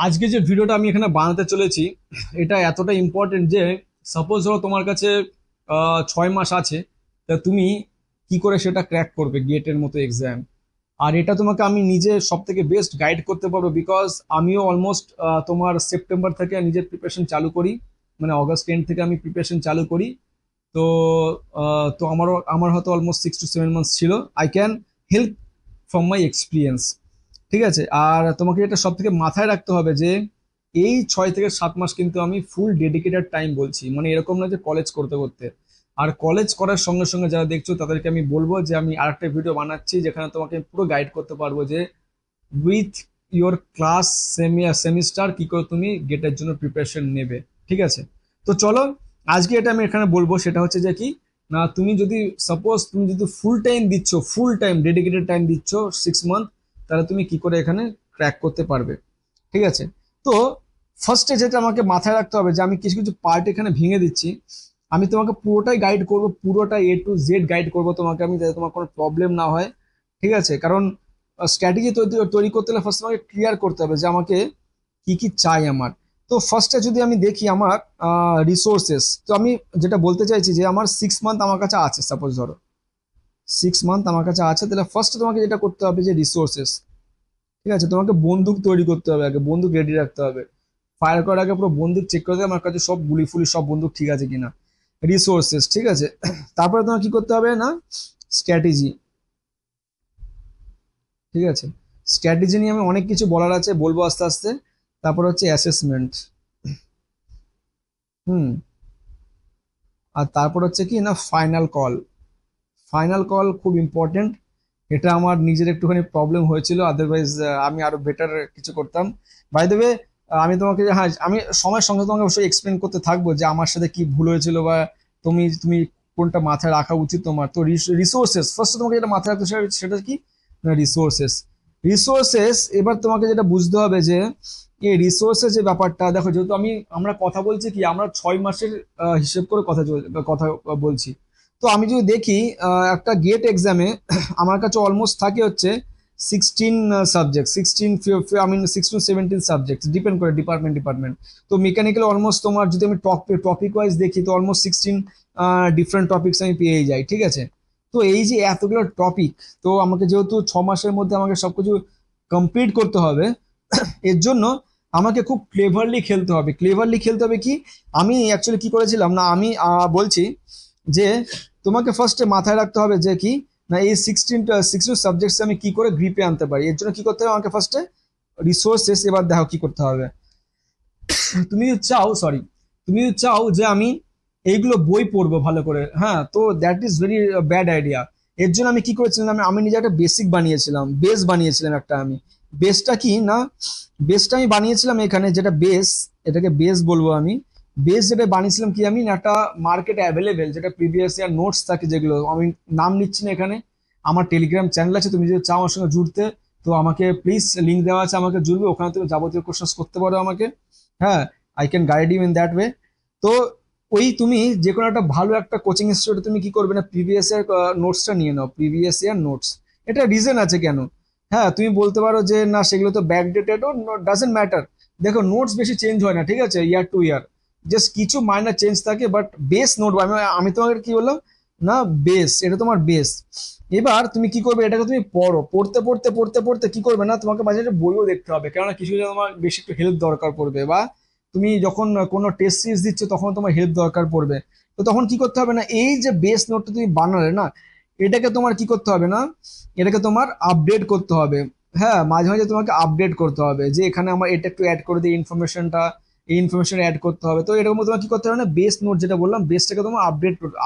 আজকে যে ভিডিওটা আমি এখানে বানাতে চলেছি এটা এতটা ইম্পর্টেন্ট যে সাপোজ ধরো তোমার কাছে 6 মাস আছে, তা তুমি কি করে সেটা ক্র্যাক করবে গেটের মতো এক্সাম। আর এটা তোমাকে আমি নিজে সব থেকে বেস্ট গাইড করতে পারবো, বিকজ আমিও অলমোস্ট তোমার সেপ্টেম্বর থেকে নিজের প্রিপারেশন চালু করি, মানে অগস্ট এন্ড থেকে আমি প্রিপারেশন চালু করি। তো আমার হয়তো অলমোস্ট 6 to 7 মান্থস ছিল। I can help from my experience. ঠিক আছে, আর তোমাকে এটা সব থেকে মাথায় রাখতে হবে যে এই 6 থেকে 7 মাস কিন্তু আমি ফুল ডেডিকেটেড টাইম বলছি, মানে এরকম না যে কলেজ করতে করতে। আর কলেজ করার সঙ্গে সঙ্গে যারা দেখছো তাদেরকে আমি বলবো যে আমি আরেকটা ভিডিও বানাচ্ছি যেখানে তোমাকে পুরো গাইড করতে পারবো যে উইথ ইওর ক্লাস সেমিস্টার কি করে তুমি গেটের জন্য প্রিপারেশন নেবে। ঠিক আছে, তো চলো আজকে এটা আমি এখানে বলবো, সেটা হচ্ছে যে কি না, তুমি যদি সাপোজ তুমি যদি ফুল টাইম দিচ্ছ, ফুল টাইম ডেডিকেটেড টাইম দিচ্ছ 6 মান্থ, তাহলে তুমি কি করে এখানে ক্র্যাক করতে পারবে। ঠিক আছে, তো ফার্স্টে যেটা আমাকে মাথায় রাখতে হবে যে আমি কিছু কিছু পার্ট এখানে ভেঙে দিচ্ছি। আমি তোমাকে পুরোটাই গাইড করব, পুরোটা A to Z গাইড করব তোমাকে আমি, যাতে তোমার কোনো প্রবলেম না হয়। ঠিক আছে, কারণ স্ট্র্যাটেজি তৈরি করতে হলে ফার্স্ট আমাকে ক্লিয়ার করতে হবে যে আমাকে কি কি চাই আমার। তো ফার্স্টে যদি আমি দেখি আমার রিসোর্সেস, তো আমি যেটা বলতে চাইছি যে আমার 6 মান্থ আমার কাছে আছে, সাপোজ ধরো 6 মান্থ আমার কাছে আছে, তাহলে ফার্স্ট তোমাকে যেটা করতে হবে যে রিসোর্সেস। ঠিক আছে, তোমাকে বন্দুক তৈরি করতে হবে, আগে বন্দুক রেডি রাখতে হবে। ফায়ার করার আগে পুরো বন্দুক চেক করতে হবে আমার কাছে সব গুলি ফুলি সব বন্দুক ঠিক আছে কিনা। রিসোর্সেস, ঠিক আছে। তারপরে তোমার কি করতে হবে না, স্ট্র্যাটেজি। ঠিক আছে, স্ট্র্যাটেজি নিয়ে আমি অনেক কিছু বলার আছে, বলবো আস্তে আস্তে। তারপর হচ্ছে অ্যাসেসমেন্ট। হুম, আর তারপর হচ্ছে কি না, ফাইনাল কল। ফাইনাল কল খুব ইম্পর্টেন্ট। এটা আমার নিজের একটুখানি প্রবলেম হয়েছিল, আদারওয়াইজ আমি আরো বেটার কিছু করতাম। বাই দ্য ওয়ে, আমি তোমাকে, হ্যাঁ, আমি সময়ের সঙ্গে তোমাকে অবশ্যই এক্সপ্লেন করতে থাকবো যে আমার সাথে কি ভুল হয়েছিল, বা তুমি তুমি কোনটা মাথায় রাখা উচিত তোমার। তো রিসোর্সেস ফার্স্ট তোমাকে যেটা মাথায় রাখতে হবে সেটা কি, রিসোর্সেস। রিসোর্সেস, এবার তোমাকে যেটা বুঝতে হবে যে এই রিসোর্সের যে ব্যাপারটা, দেখো যেহেতু আমরা কথা বলছি কি, আমরা 6 মাসের হিসেব করে কথা বলছি। তো আমি যদি দেখি একটা গেট এক্সামে আমার কাছে অলমোস্ট থাকে হচ্ছে 16 subject, 16 I mean 16 to 17 subject, depend করে ডিপার্টমেন্ট। তো মেকানিক্যাল অলমোস্ট তোমার যদি আমি টপিক ওয়াইজ দেখি তো অলমোস্ট 16 ডিফারেন্ট টপিকস আমি পেয়ে যাই। ঠিক আছে, তো এই যে এতগুলো টপিক, তো আমাকে যেহেতু 6 মাসের মধ্যে আমাকে সবকিছু কমপ্লিট করতে হবে, এর জন্য আমাকে খুব ক্লেভারলি খেলতে হবে কি। আমি অ্যাকচুয়ালি কি করেছিলাম না, আমি বলছি যে তোমাকে ফার্স্টে মাথায় রাখতে হবে যে কি না, এই 16 সাবজেক্টস আমি কি করে গ্রিপে আনতে পারি। এর জন্য কি করতে হবে আমাকে ফার্স্টে রিসোর্সেস। এবার দেখো কি করতে হবে। তুমি যদি চাও যে আমি এইগুলো বই পড়বো ভালো করে, হ্যাঁ, তো that is very bad idea. এর জন্য আমি কি করেছিলাম, আমি নিজে একটা বেসিক বানিয়েছিলাম, বেস বানিয়েছিলাম একটা আমি। বেসটা কি না, বেসটা আমি বানিয়েছিলাম এখানে, যেটা বেস, এটাকে বেস বলবো আমি। বেস যেটা বানিয়েছিলাম কি, আমি একটা মার্কেটে অ্যাভেলেবেল যেটা প্রিভিয়াস ইয়ার নোটস থাকে, যেগুলো আমি নাম নিচ্ছি না এখানে। আমার টেলিগ্রাম চ্যানেল আছে, তুমি যদি চাও আমার সঙ্গে জুড়তে, তো আমাকে প্লিজ লিঙ্ক দেওয়া আছে, আমাকে জুড়বে, ওখানে তুমি যাবতীয় কোশ্চেন করতে পারো আমাকে। হ্যাঁ, I can guide you in that way. তো ওই তুমি যে কোনো একটা ভালো একটা কোচিং ইনস্টিটিউটে তুমি কি করবে না, প্রিভিয়াস ইয়ার নোটসটা নিয়ে নাও, প্রিভিয়াস ইয়ার নোটস। এটা রিজন আছে কেন। হ্যাঁ, তুমি বলতে পারো যে না সেগুলো তো ব্যাকডেটেড, ও ডাজেন্ট ম্যাটার। দেখো নোটস বেশি চেঞ্জ হয় না, ঠিক আছে, ইয়ার টু ইয়ার জাস্ট কিছু মাইনার চেঞ্জ থাকে, বাট বেস নোট আমি আমি তোমাকে কি বললাম না, বেস, এটা তোমার বেস। এবার তুমি কি করবে, এটাকে তুমি পড়ো, পড়তে পড়তে পড়তে পড়তে কি করবে না, তোমাকে মাঝে মাঝে বইও দেখতে হবে, কেননা কিছু তোমার বেশি একটু হেল্প দরকার পড়বে, বা তুমি যখন কোনো টেস্ট সিরিজ দিচ্ছ তখন তোমার হেল্প দরকার পড়বে। তো তখন কি করতে হবে না, এই যে বেস নোটটা তুমি বানালে না, এটাকে তোমার কি করতে হবে না, এটাকে তোমার আপডেট করতে হবে। হ্যাঁ, মাঝে মাঝে তোমাকে আপডেট করতে হবে যে এখানে আমার এটা একটু অ্যাড করে দিই ইনফরমেশনটা, এই ইনফরমেশন অ্যাড করতে হবে। তো এরকম তোমার কি করতে হবে না, বেস নোট যেটা বললাম, বেসটাকে তোমার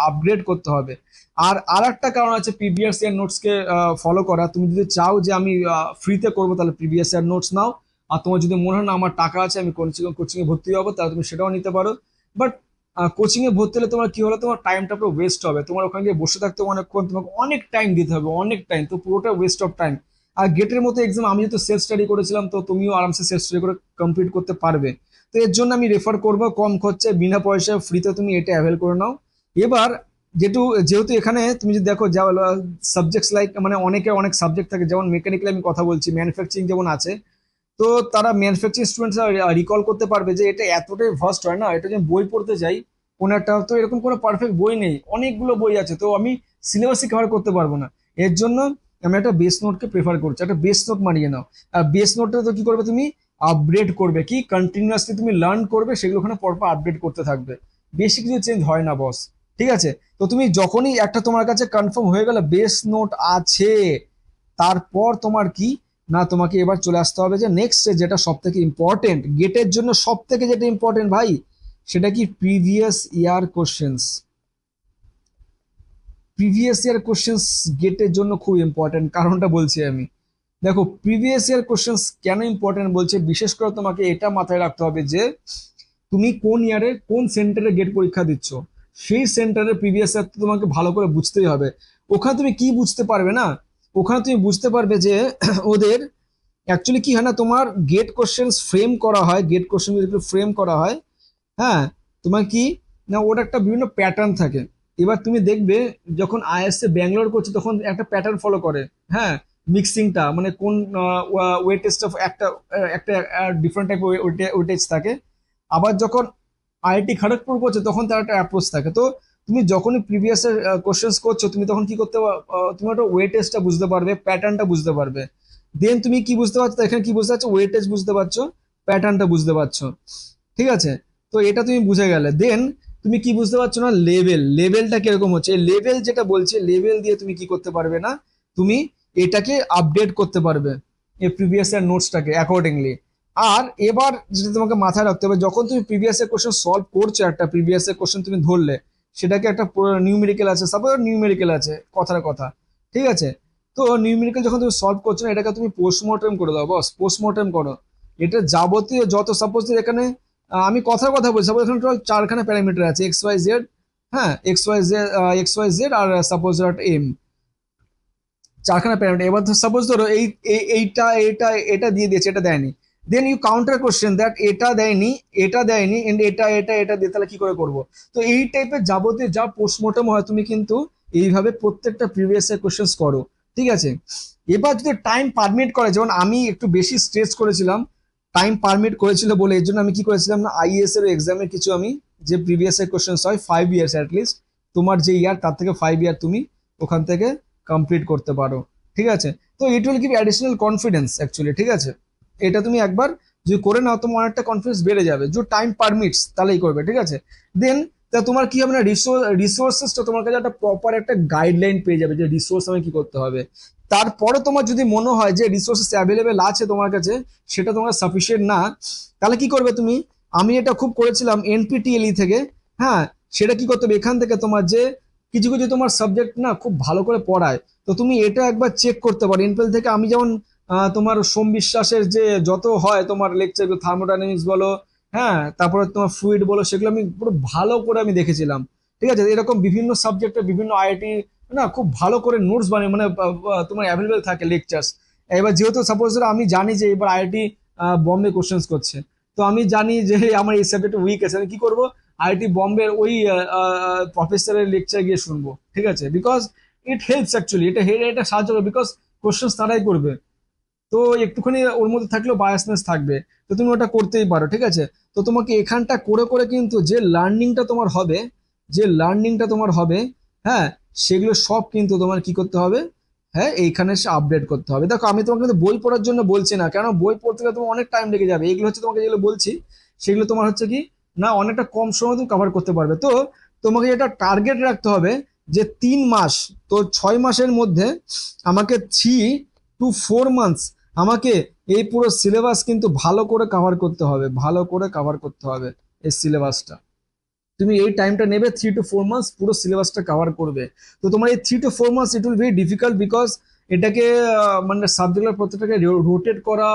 আপগ্রেড করতে হবে। আর একটা কারণ আছে প্রিভিয়াস ইয়ার নোটসকে ফলো করা। তুমি যদি চাও যে আমি ফ্রিতে করবো, তাহলে প্রিভিয়াস ইয়ার নোটস নাও। আর তোমার যদি মনে হয় না আমার টাকা আছে আমি কোচিং এ ভর্তি হবো, তাহলে তুমি সেটাও নিতে পারো। বাট কোচিং এ ভর্তি হলে তোমার কি হলো, তোমার টাইমটা পুরো ওয়েস্ট হবে, তোমার ওখানে গিয়ে বসে থাকতে অনেকক্ষণ, তোমাকে অনেক টাইম দিতে হবে, অনেক টাইম, তো পুরোটা ওয়েস্ট অফ টাইম। আর গেটের মতো এক্সাম আমি যেহেতু সেলফ স্টাডি করেছিলাম, তো তুমিও আরামসে সেলফ স্টাডি করে কমপ্লিট করতে পারবে। তো এর জন্য আমি রেফার করবো কম খরচে বিনা পয়সায় ফ্রিতে তুমি এটা অ্যাভেল করে নাও। এবার যেহেতু যেহেতু এখানে তুমি যদি দেখো যা সাবজেক্টস লাইক, মানে অনেক সাবজেক্ট থাকে, যেমন মেকানিক্যাল আমি কথা বলছি, ম্যানুফ্যাকচারিং যেমন আছে, তো তারা ম্যানুফ্যাকচারিং স্টুডেন্টরা রিকল করতে পারবে যে এটা এতটাই ভাস্ট হয় না, এটা যে বই পড়তে যাই কোনো একটা, তো এরকম কোনো পারফেক্ট বই নেই, অনেকগুলো বই আছে, তো আমি সিলেবাসই কভার করতে পারবো না। এর জন্য আমি একটা বেস নোটকে প্রেফার করছি, একটা বেস নোট মানিয়ে নাও। আর বেস নোটটা তো কি করবে তুমি, আপগ্রেড করবে, কি কন্টিনিউয়াসলি তুমি লার্ন করবে, সেগুলো ওখানে পরপর আপডেট করতে থাকবে, বেশি কিছু চেঞ্জ হয় না বস। ঠিক আছে, তো তুমি যখনই একটা তোমার কাছে কনফার্ম হয়ে গেল বেস নোট আছে, তারপর তোমার কি না, তোমাকে এবার চলে আসতে হবে যে নেক্সট যেটা সব থেকে ইম্পর্টেন্ট গেটের জন্য, সব থেকে যেটা ইম্পর্টেন্ট ভাই, সেটা কি previous year questions. Previous year questions গেটের জন্য খুব ইম্পর্টেন্ট, কারণটা বলছি আমি। দেখো প্রিভিয়াস ইয়ার কোশ্চেন্স কেন ইম্পর্টেন্ট বলছে, বিশেষ করে তোমাকে এটা মাথায় রাখতে হবে যে তুমি কোন ইয়ারে কোন সেন্টারে গেট পরীক্ষা দিচ্ছ, সেই সেন্টারের প্রিভিয়াস ইয়ার তো তোমাকে ভালো করে বুঝতেই হবে। ওখানে তুমি কি বুঝতে পারবে না, ওখানে তুমি বুঝতে পারবে যে ওদের অ্যাকচুয়ালি কি হয় না, তোমার গেট কোশ্চেন্স ফ্রেম করা হয়, গেট কোশ্চেন যেগুলো ফ্রেম করা হয়, হ্যাঁ, তোমার কি না ওর একটা বিভিন্ন প্যাটার্ন থাকে। এবার তুমি দেখবে যখন আইএসএ ব্যাঙ্গালোর করছে তখন একটা প্যাটার্ন ফলো করে, হ্যাঁ, মিক্সিংটা মানে কোন ওয়েটেজ অফ একটা একটা ডিফারেন্ট টাইপ ওয়েটেজ থাকে। আবার যখন আইআইটি খড়গপুর করছে তখন তার একটা অ্যাপ্রোচ থাকে। তো তুমি যখনই প্রিভিয়াস কোশ্চেন্স করছো তুমি তখন কি করতে তুমি একটা ওয়েটেজটা বুঝতে পারবে, প্যাটার্নটা বুঝতে পারবে। দেন তুমি কি বুঝতে পারছো, এখানে কি বুঝতে পারছো, ওয়েটেজ বুঝতে পারছো, প্যাটার্নটা বুঝতে পারছো। ঠিক আছে, তো এটা তুমি বুঝে গেলে দেন তুমি কি বুঝতে পারছো না, লেভেলটা কিরকম হচ্ছে, লেভেল যেটা বলছে লেভেল দিয়ে তুমি কি করতে পারবে না, তুমি এটাকে আপডেট করতে পারবে এই প্রিভিয়াস ইয়ার নোটসটাকে অ্যাকর্ডিংলি। আর এবার যেটা তোমাকে মাথায় রাখতে হবে, যখন তুমি প্রিভিয়াস ইয়ার কোশ্চেন সলভ করছো, একটা প্রিভিয়াস ইয়ার কোশ্চেন তুমি ধরলে সেটাকে একটা নিউমেরিক্যাল আছে, সাপোজ নিউমেরিক্যাল আছে কথার কথা, ঠিক আছে, তো নিউমেরিক্যাল যখন তুমি সলভ করছো না, এটাকে তুমি পোস্টমর্টেম করে দাও বস, পোস্টমর্টেম করো। এটা যাবতীয় যত সাপোজ এখানে আমি কথার কথা বলছি, সাপোজ এখানে টোটাল চারখানা প্যারামিটার আছে, এক্স ওয়াই জেড, হ্যাঁ, এক্স ওয়াই জেড আর সাপোজ এম, চারখানা প্যারামিটার। এবার সাপোজ ধরো এইটা এটা এটা দিয়ে দিয়েছে, এটা দেয়নি, then you counter question that এটা দেয়নি, এটা দেয়নি, এন্ড এটা এটা এটা দিয়ে তাহলে কি করে করবো। তো এই টাইপের যাবতীয় যা পোস্টমর্টম হয় তুমি কিন্তু এইভাবে প্রত্যেকটা প্রিভিয়াস ইয়ার কোশ্চেন্স করো। ঠিক আছে, এবার যদি টাইম পারমিট করে, যেমন আমি একটু বেশি স্ট্রেস করেছিলাম, টাইম পারমিট করেছিল বলে এর জন্য আমি কি করেছিলাম না, আইএস এর এক্সামের কিছু আমি যে প্রিভিয়াস ইয়ার কোশ্চেন্স হয় 5 ইয়ার্স অ্যাটলিস্ট, তোমার যে ইয়ার তার থেকে 5 ইয়ার তুমি ওখান থেকে কমপ্লিট করতে পারো। ঠিক আছে, তো it will give additional confidence actually. ঠিক আছে, এটা তুমি একবার যদি করে নাও তোমার অনেকটা কনফিডেন্স বেড়ে যাবে, যে টাইম পারমিটস তাহলেই করবে। ঠিক আছে, দেন তা তোমার কি হবে না, রিসোর্সেসটা তোমার কাছে একটা প্রপার একটা গাইডলাইন পেয়ে যাবে যে রিসোর্স আমি কি করতে হবে। তারপরে তোমার যদি মনে হয় যে রিসোর্সেস অ্যাভেলেবেল আছে তোমার কাছে, সেটা তোমার সাফিসিয়েন্ট না, তাহলে কি করবে তুমি, আমি এটা খুব করেছিলাম এনপিটিএলই থেকে, হ্যাঁ, সেটা কি করতে হবে, এখান থেকে তোমার যে কিছু কিছু তোমার সাবজেক্ট না খুব ভালো করে পড়ায়, তো তুমি এটা একবার চেক করতে পারো এনপিএল থেকে। আমি যেমন তোমার সোম বিশ্বাসের যে যত হয় তোমার লেকচার, থার্মোডাইনামিক্স বলো, হ্যাঁ, তারপরে তোমার ফ্লুইড বলো, সেগুলো আমি পুরো ভালো করে আমি দেখেছিলাম। ঠিক আছে, এরকম বিভিন্ন সাবজেক্টে বিভিন্ন আইআইটি না খুব ভালো করে নোটস বানিয়ে মানে তোমার অ্যাভেলেবেল থাকে লেকচার্স। এবার যেহেতু সাপোজ আমি জানি যে এবার আইআইটি বম্বে কোশ্চেন্স করছে, তো আমি জানি যে আমার এই সাবজেক্টে উইক আছে, আমি কি করবো, আইআইটি বম্বের ওই প্রফেসরের লেকচার গিয়ে শুনবো। ঠিক আছে, বিকজ ইট হেল্পস অ্যাকচুয়ালি, এটা সাহায্য করবে, বিকজ কোশ্চেন্স তারাই করবে, তো একটুখানি ওর মধ্যে থাকলেও বায়াসনেস থাকবে, তো তুমি ওটা করতেই পারো। ঠিক আছে, তো তোমাকে এখানটা করে করে কিন্তু যে লার্নিংটা তোমার হবে, যে লার্নিংটা তোমার হবে, হ্যাঁ, সেগুলো সব কিন্তু তোমার কি করতে হবে, হ্যাঁ, এইখানে এসে আপডেট করতে হবে। দেখো আমি তোমাকে কিন্তু বই পড়ার জন্য বলছি না, কেন বই পড়তে গেলে তোমার অনেক টাইম লেগে যাবে, এগুলো হচ্ছে তোমাকে যেগুলো বলছি সেগুলো তোমার হচ্ছে কি না অনেকটা কম সময় তুমি কভার করতে পারবে। তো তোমাকে যেটা টার্গেট রাখতে হবে যে 3 মাস, তো 6 মাসের মধ্যে আমাকে 3 to 4 months আমাকে এই পুরো সিলেবাস কিন্তু ভালো করে কভার করতে হবে, ভালো করে কভার করতে হবে এই সিলেবাসটা। তুমি এই টাইমটা নেবে 3 to 4 মান্থস পুরো সিলেবাসটা কভার করবে। তো তোমার এই 3 to 4 months it will very difficult, because এটাকে মানে সাবজেক্টের প্রত্যেকটাকে রোটেট করা,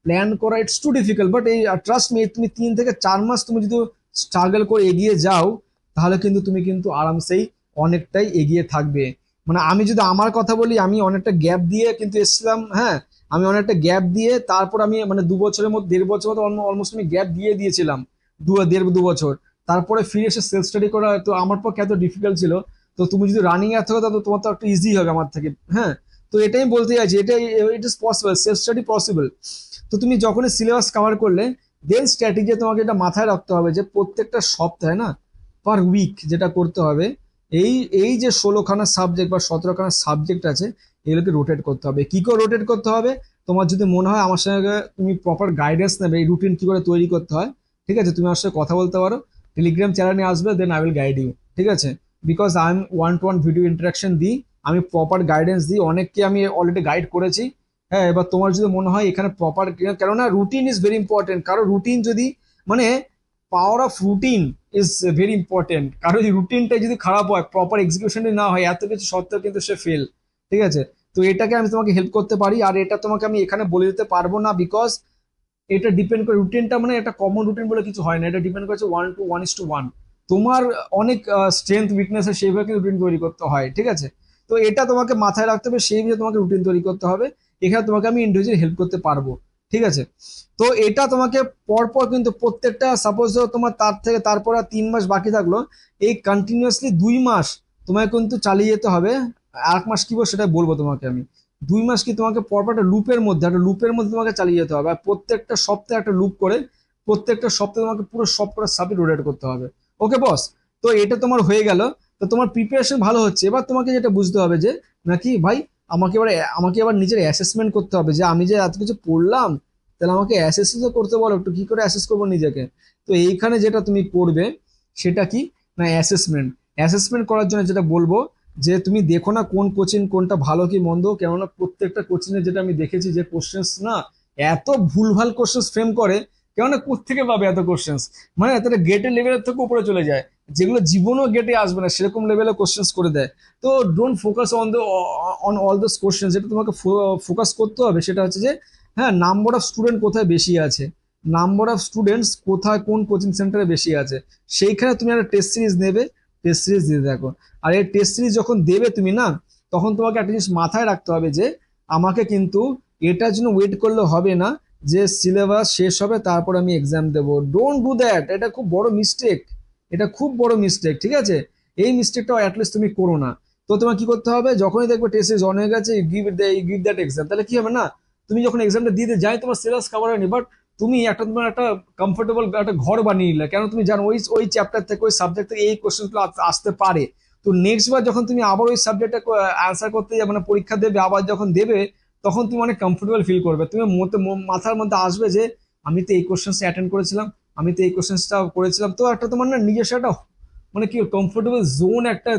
প্ল্যান করা, ইটস টু ডিফিকাল্ট। বাট এই ট্রাস্ট মি, তুমি 3 থেকে 4 মাস তুমি যদি স্ট্রাগল করে এগিয়ে যাও, তাহলে কিন্তু তুমি কিন্তু আরামসেই অনেকটাই এগিয়ে থাকবে। মানে আমি যদি আমার কথা বলি, আমি অনেকটা গ্যাপ দিয়ে কিন্তু এসেছিলাম, হ্যাঁ, আমি অনেকটা গ্যাপ দিয়ে তারপর আমি মানে 2 বছরের মধ্যে 1.5 বছর মতো অলমোস্ট আমি গ্যাপ দিয়ে দিয়েছিলাম, 2.5 বছর, তারপরে ফিরে এসে সেলফ স্টাডি করা তো আমার পক্ষে এত ডিফিকাল্ট ছিল। তো তুমি যদি রানিং এ থাকো তাহলে তোমার তো একটু ইজি হবে আমার থেকে, হ্যাঁ। তো এটাই বলতে চাইছি, এটা it is possible, self study possible. তো তুমি যখনই সিলেবাস কভার করলে দেন স্ট্র্যাটেজি তোমাকে এটা মাথায় রাখতে হবে যে প্রত্যেকটা সপ্তাহে না, পার উইক যেটা করতে হবে, এই এই যে 16খানা সাবজেক্ট বা 17খানা সাবজেক্ট আছে, এগুলোকে রোটেট করতে হবে। কি করে রোটেট করতে হবে? তোমার যদি মনে হয় আমার সঙ্গে তুমি প্রপার গাইডেন্স নেবে এই রুটিন কি করে তৈরি করতে হয়, ঠিক আছে, তুমি আমার সাথে কথা বলতে পারো, টেলিগ্রাম চ্যানেলে আসবে, then I will guide you. ঠিক আছে, because I am one to one video interaction দিই, আমি প্রপার গাইডেন্স দিই, অনেককে আমি অলরেডি গাইড করেছি। হ্যাঁ, এবার তোমার যদি মনে হয় এখানে প্রপার, কেননা রুটিন ইজ ভেরি ইম্পর্টেন্ট। কারো রুটিন যদি মানে power of routine is very important. কারো রুটিনটা যদি খারাপ হয়, প্রপার এক্সিকিউশন না হয়, এত কিছু সত্ত্বেও কিন্তু সে ফেল। ঠিক আছে, তো এটাকে আমি তোমাকে হেল্প করতে পারি, আর এটা তোমাকে আমি এখানে বলে দিতে পারবো না, বিকজ এটা ডিপেন্ড করে রুটিনটা, মানে একটা কমন রুটিন বলে কিছু হয় না, এটা ডিপেন্ড করছে 1:1:1। তোমার অনেক স্ট্রেংথ উইকনেস সেইভাবে কিন্তু রুটিন তৈরি করতে হয়। ঠিক আছে, তো এটা তোমাকে মাথায় রাখতে হবে, সেই বিষয়ে তোমাকে রুটিন তৈরি করতে হবে। এখানে তোমাকে আমি ইন্ডিভিজুয়ালি হেল্প করতে পারবো। ঠিক আছে, তো এটা তোমাকে পরপর কিন্তু প্রত্যেকটা, সাপোজ তোমার তারপর আর 3 মাস বাকি থাকলো, এই কন্টিনিউয়াসলি 2 মাস তোমাকে কিন্তু চালিয়ে যেতে হবে। আর 1 মাস কি বলবো সেটা বলবো তোমাকে আমি। 2 মাস কি তোমাকে পরপর একটা লুপের মধ্যে তোমাকে চালিয়ে যেতে হবে, আর প্রত্যেকটা সপ্তাহে একটা লুপ করে প্রত্যেকটা সপ্তাহে তোমাকে পুরো সবকটা সাবজেক্ট রোটেট করতে হবে। ওকে বস, তো এটা তোমার হয়ে গেল। তো তোমার প্রিপারেশন ভালো হচ্ছে, এবার তোমাকে যেটা বুঝতে হবে যে নাকি ভাই, আমাকে এবার নিজের অ্যাসেসমেন্ট করতে হবে, যে আমি যে এত কিছু পড়লাম, তাহলে আমাকে অ্যাসেসও করতে বলো একটু, কি করে অ্যাসেস করবো নিজেকে। তো এইখানে যেটা তুমি করবে সেটা কি না, অ্যাসেসমেন্ট। অ্যাসেসমেন্ট করার জন্য যেটা বলবো, যে তুমি দেখো না কোন কোচিং কোনটা ভালো কি মন্দ, কেননা প্রত্যেকটা কোচিং এ যেটা আমি দেখেছি যে কোশ্চেন্স না, এত ভুলভাল কোশ্চেন্স ফ্রেম করে, কেননা কোত্থেকে পাবে এত কোশ্চেন্স, মানে এতটা গেটের লেভেলের থেকে উপরে চলে যায়, যেগুলো জীবনও গেটে আসবে না সেরকম লেভেলের কোশ্চেন্স করে দেয়। তো don't focus on all those questions. যেটা তোমাকে ফোকাস করতে হবে সেটা হচ্ছে যে, হ্যাঁ, নাম্বার অফ স্টুডেন্ট কোথায় বেশি আছে, নাম্বার অফ স্টুডেন্টস কোথায় কোন কোচিং সেন্টারে বেশি আছে, সেইখানে তুমি একটা টেস্ট সিরিজ নেবে, টেস্ট সিরিজ দিয়ে দেখো। আর এই টেস্ট সিরিজ যখন দেবে তুমি না, তখন তোমাকে একটা জিনিস মাথায় রাখতে হবে যে আমাকে কিন্তু এটার জন্য ওয়েট করলে হবে না যে সিলেবাস শেষ হবে তারপর আমি এক্সাম দেবো। ডোন্ট ডু দ্যাট, এটা খুব বড় মিস্টেক, এটা খুব বড় মিস্টেক। ঠিক আছে, এই মিস্টেকটাও অ্যাটলিস্ট তুমি করো না। তো তোমার কি করতে হবে, যখনই দেখবে টেস্ট সিরিজ অন হয়ে গেছে, গিভ দ্যাট এক্সাম। তাহলে কি হবে না, তুমি যখন এক্সামটা দিতে যাই তোমার সিলেবাস কভার হয়নি, বাট তুমি তোমার একটা কমফোর্টেবল একটা ঘর বানিয়ে নিলে, কেন তুমি জানো ওই চ্যাপ্টার থেকে ওই সাবজেক্ট থেকে এই কোশ্চেনগুলো আসতে পারে। তো নেক্সট বার যখন তুমি আবার ওই সাবজেক্টটা অ্যান্সার করতে যাবে, মানে পরীক্ষা দেবে, আবার যখন দেবে, তখন তুমি অনেক কমফোর্টেবল ফিল করবে। তুমি মাথার মধ্যে আসবে যে আমি তো এই কোশ্চেনটা অ্যাটেন্ড করেছিলাম, আমি তো এই কোশ্চেনটা করেছিলাম। তো একটা তোমার না নিজস্ব একটা মানে কি কমফোর্টেবল জোন, একটা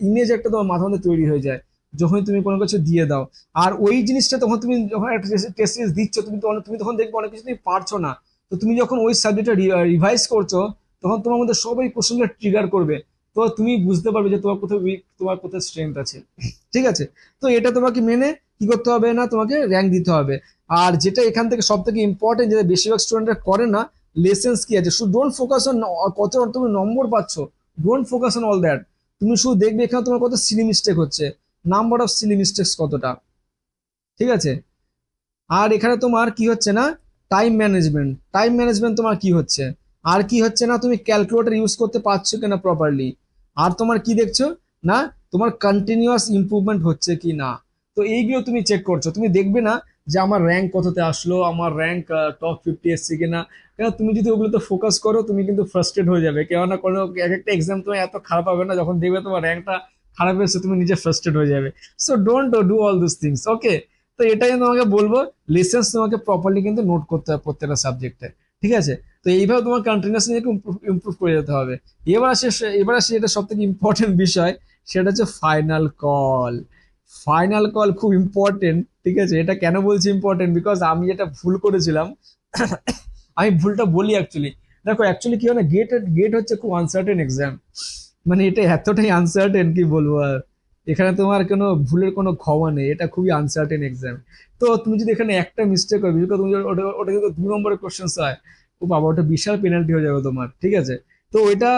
ইমেজ একটা তোমার মাথার মধ্যে তৈরি হয়ে যায় যখন তুমি কোনো কিছু দিয়ে দাও। আর ওই জিনিসটা তখন তুমি যখন একটা টেস্ট সিরিজ দিচ্ছ, তুমি তখন দেখবে অনেক কিছু তুমি পারছো না। তো তুমি যখন ওই সাবজেক্টটা রিভাইজ করছো, তখন তোমার মধ্যে সব ওই কোশ্চেনটা ট্রিগার করবে। তো তুমি বুঝতে পারবে যে তোমার কোথায় উইক, তোমার কোথায় স্ট্রেংথ আছে। ঠিক আছে, তো এটা তোমাকে মেনে কি করতে হবে না, তোমাকে র্যাঙ্ক দিতে হবে। আর যেটা এখান থেকে সব থেকে ইম্পর্টেন্ট, যেটা বেশিরভাগ স্টুডেন্টরা করে না, লেসেন্স কি আছে, শুধু ডোন্ট ফোকাস অন কত তুমি নম্বর পাচ্ছ, don't focus on all that. তুমি শুধু দেখবে এখানে তোমার কত সিলি মিস্টেক হচ্ছে, নাম্বার অফ সিলি মিস্টেক্স কতটা। ঠিক আছে, আর এখানে তোমার কি হচ্ছে না, টাইম ম্যানেজমেন্ট তোমার কি হচ্ছে, আর কি হচ্ছে না, তুমি ক্যালকুলেটর ইউজ করতে পারছো কিনা প্রপারলি, আর তোমার কি দেখছো না, তোমার কন্টিনিউয়াস ইমপ্রুভমেন্ট হচ্ছে কি না। তো এইগুলো তুমি চেক করছো, তুমি দেখবে না যে আমার র্যাঙ্ক কততে আসলো, আমার র্যাঙ্ক টপ 50 এসছে কিনা। কেন তুমি যদি ওগুলোতে ফোকাস করো, তুমি কিন্তু ফ্রাস্ট্রেট হয়ে যাবে, কেননা কোনো এক একটা এক্সাম তোমার এত খারাপ হবে না, যখন দেখবে তোমার র্যাঙ্কটা খারাপ হয়েছে তুমি নিজে ফ্রাস্ট্রেট হয়ে যাবে। So don't do all this things. Okay, তো এটাই তোমাকে বলবো, লেসেন্স তোমাকে প্রপারলি কিন্তু নোট করতে হবে প্রত্যেকটা সাবজেক্টে। ঠিক আছে, তো এইভাবে তোমার কন্টিনিউয়াসলি ইমপ্রুভ করে যেতে হবে। এবার আসে যেটা সব থেকে ইম্পর্টেন্ট বিষয়, সেটা হচ্ছে ফাইনাল কল। ফাইনাল কল খুব ইম্পর্টেন্ট। ঠিক আছে, এটা কেন বলছি ইম্পর্টেন্ট, বিকজ আমি যেটা ভুল করেছিলাম, আমি ভুলটা বলি অ্যাকচুয়ালি। দেখো অ্যাকচুয়ালি কি হয় না, গেট হচ্ছে খুব আনসার্টেন এক্সাম, মানে এটা এতটাই আনসার্টেন কি বলবো আর। এখানে তোমার কোনো ভুলের কোনো ক্ষমা নেই, এটা খুবই আনসার্টেন এক্সাম। তো তুমি যদি এখানে একটা মিস্টেক হয়, বিশেষ করে তুমি ওটা ওটা যদি 2 নম্বরের কোশ্চেন হয়, ও বাবা, ওটা বিশাল পেনাল্টি হয়ে যাবে তোমার। ঠিক আছে, তো ওইটা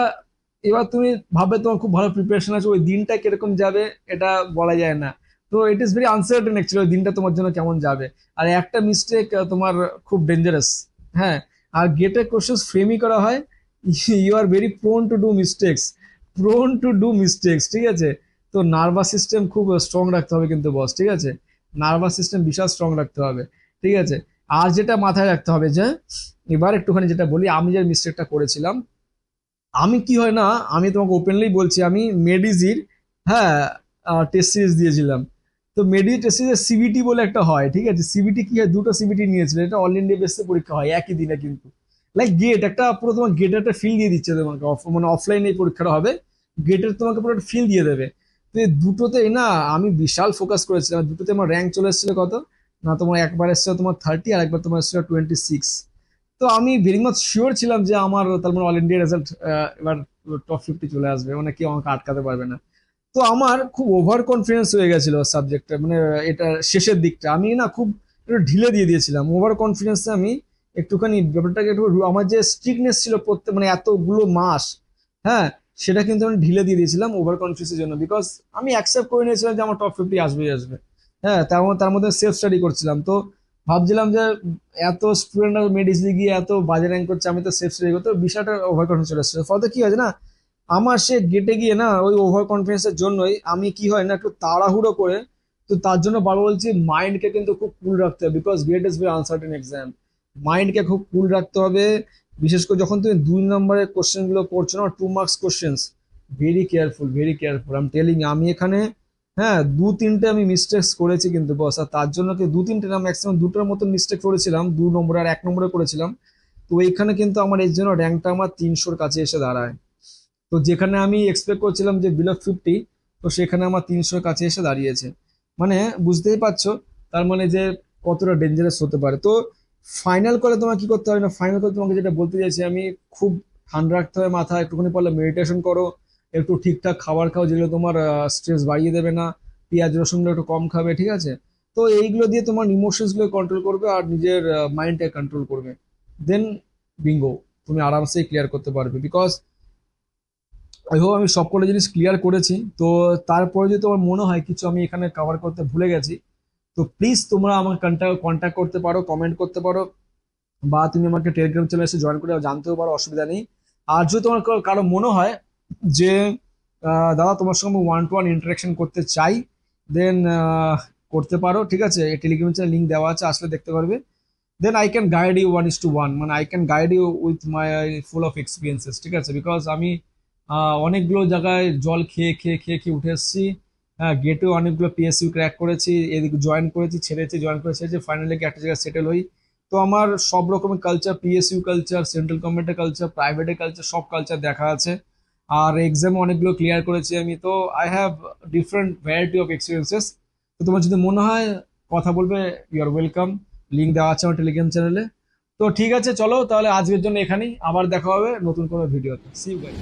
এবার তুমি ভাববে তোমার খুব ভালো প্রিপারেশন আছে, ওই দিনটা কিরকম যাবে এটা বলা যায় না। তো it is very uncertain actually ওই দিনটা তোমার জন্য কেমন যাবে। আর একটা মিস্টেক তোমার খুব ডেঞ্জারাস। হ্যাঁ, আর গেটের কোশ্চেন ফ্রেমই করা হয়, you are very prone to do mistakes. ঠিক আছে, তো নার্ভাস সিস্টেম খুব স্ট্রং রাখতে হবে কিন্তু বস। ঠিক আছে, নার্ভাস সিস্টেম বিশাল স্ট্রং রাখতে হবে। ঠিক আছে, আর যেটা মাথায় রাখতে হবে যে, এবার একটুখানি যেটা বলি, আমি যে মিস্টেকটা করেছিলাম, আমি কি হয় না, আমি তোমাকে ওপেনলি বলছি, আমি মেডিজির, হ্যাঁ, টেস্ট সিরিজ দিয়েছিলাম। তো মেডি টেস্ট সিরিজের সিবিটি বলে একটা হয়, ঠিক আছে, সিবিটি কি হয়, দুটো সিবিটি নিয়েছিল, এটা অল ইন্ডিয়া বেসে পরীক্ষা হয় একই দিনে কিন্তু, লাইক গেট একটা পুরো তোমার গেটের একটা ফিল দিয়ে দিচ্ছে তোমাকে, মানে অফলাইনে এই পরীক্ষাটা হবে, গেটের তোমাকে পুরো একটা ফিল দিয়ে দেবে। তো এই দুটোতে না আমি বিশাল ফোকাস করেছিলাম, দুটোতে আমার র্যাঙ্ক চলে এসেছিল কত না, তোমার একবার এসেছিল তোমার 30, আর একবার তোমার এসেছিল 26। তো আমি ভেরি মাচ শিওর ছিলাম যে আমার তার মানে অল ইন্ডিয়া রেজাল্ট এবার টপ 50 চলে আসবে, মানে কেউ আমাকে আটকাতে পারবে না। তো আমার খুব ওভার কনফিডেন্স হয়ে গেছিল সাবজেক্টটা, মানে এটা শেষের দিকটা আমি না খুব একটু ঢিলে দিয়ে দিয়েছিলাম, ওভার কনফিডেন্সে আমি একটুখানি ব্যাপারটাকে একটু আমার যে স্ট্রিকনেস ছিল প্রত্যেক মানে এতগুলো মাস, হ্যাঁ, সেটা কিন্তু আমি ঢিলে দিয়ে দিয়েছিলাম ওভার কনফিডেন্সের জন্য, বিকজ আমি অ্যাকসেপ্ট করে নিয়েছিলাম যে আমার টপ 50 আসবেই আসবে। হ্যাঁ, তার মধ্যে সেলফ স্টাডি করছিলাম, তো ভাবছিলাম যে এত স্টুডেন্টরা মেডিসিনে গিয়ে এত বাজে র্যাঙ্ক করছে, আমি তো সেলফ স্টাডি করতে, বিষয়টা ওভার কনফিডেন্স চলে আসছে, ফলে কি হয়েছে না, আমার সে গেটে গিয়ে না ওই ওভার কনফিডেন্সের জন্যই আমি কি হয় না একটু তাড়াহুড়ো করে, তো তার জন্য বারবার বলছি মাইন্ডকে কিন্তু খুব কুল রাখতে হবে, because gate is very uncertain exam. মাইন্ডকে খুব কুল রাখতে হবে, বিশেষ করে যখন তুমি 2 নম্বরের কোশ্চেন গুলো করছো না, 2 marks questions, very careful, very careful, আমি টেলিং। আমি এখানে, হ্যাঁ, 2-3টে আমি মিস্টেক্স করেছি কিন্তু বস, আর তার জন্য কি 2-3টে না, ম্যাক্সিমাম 2টার মতো মিস্টেক করেছিলাম, 2 নম্বরে আর 1 নম্বরে করেছিলাম। তো এইখানে কিন্তু আমার এর জন্য র্যাঙ্কটা আমার 300-র কাছে এসে দাঁড়ায়। তো যেখানে আমি এক্সপেক্ট করছিলাম যে বিলো 50, তো সেখানে আমার 300-র কাছে এসে দাঁড়িয়েছে, মানে বুঝতেই পারছো তার মানে যে কতটা ডেঞ্জারাস হতে পারে। তো ফাইনাল করে তোমার কি করতে হবে না, ফাইনাল করে তোমাকে যেটা বলতে চাইছি আমি, খুব ঠান্ডা রাখতে হবে মাথা, একটুখানি পারলে মেডিটেশন করো, একটু ঠিকঠাক খাবার খাও যেগুলো তোমার স্ট্রেস বাড়িয়ে দেবে না, পেঁয়াজ রসুনগুলো একটু কম খাবে, ঠিক আছে। তো এইগুলো দিয়ে তোমার ইমোশনস গুলো কন্ট্রোল করবে আর নিজের মাইন্ডটাকে কন্ট্রোল করবে, দেন বিঙ্গো, তুমি আরামসে ক্লিয়ার করতে পারবে। বিকজ আই হোপ আমি সবকটা জিনিস ক্লিয়ার করেছি। তো তারপরে যদি তোমার মনে হয় কিছু আমি এখানে কভার করতে ভুলে গেছি, তো প্লিজ তোমরা আমাকে কন্ট্যাক্ট করতে পারো, কমেন্ট করতে পারো, বা তুমি আমাকে টেলিগ্রাম চ্যানেলে এসে জয়েন করে জানতেও পারো, অসুবিধা নেই। আর যদি তোমার কারো মনে হয় যে দাদা তোমার সঙ্গে 1-to-1 ইন্টারাকশন করতে চাই, দেন করতে পারো, ঠিক আছে, টেলিগ্রাম চ্যানেল লিঙ্ক দেওয়া আছে, আসলে দেখতে পারবে। Then I can guide you 1:1, মানে I can guide you with my full of experiences, ঠিক আছে, বিকজ আমি অনেকগুলো জায়গায় জল খেয়ে খেয়ে খেয়ে খেয়ে উঠে এসেছি। হ্যাঁ, গেটেও অনেকগুলো পিএসইউ ক্র্যাক করেছি, এদিকে জয়েন করেছি, ছেড়েছি, জয়েন করে ছেড়েছি, ফাইনালি একটা জায়গায় সেটেল হই। তো আমার সব রকমের কালচার, পিএসইউ কালচার, সেন্ট্রাল গভর্নমেন্টের কালচার, প্রাইভেটের কালচার, সব কালচার দেখা আছে। আর এক্সামে অনেকগুলো ক্লিয়ার করেছি আমি, তো I have different variety of experiences. তো তোমার যদি মনে হয় কথা বলবে, ইউ আর ওয়েলকাম, লিঙ্ক দেওয়া আছে আমার টেলিগ্রাম চ্যানেলে। তো ঠিক আছে, চলো তাহলে আজকের জন্য এখানেই, আবার দেখা হবে নতুন কোনো ভিডিওতে। See you guys.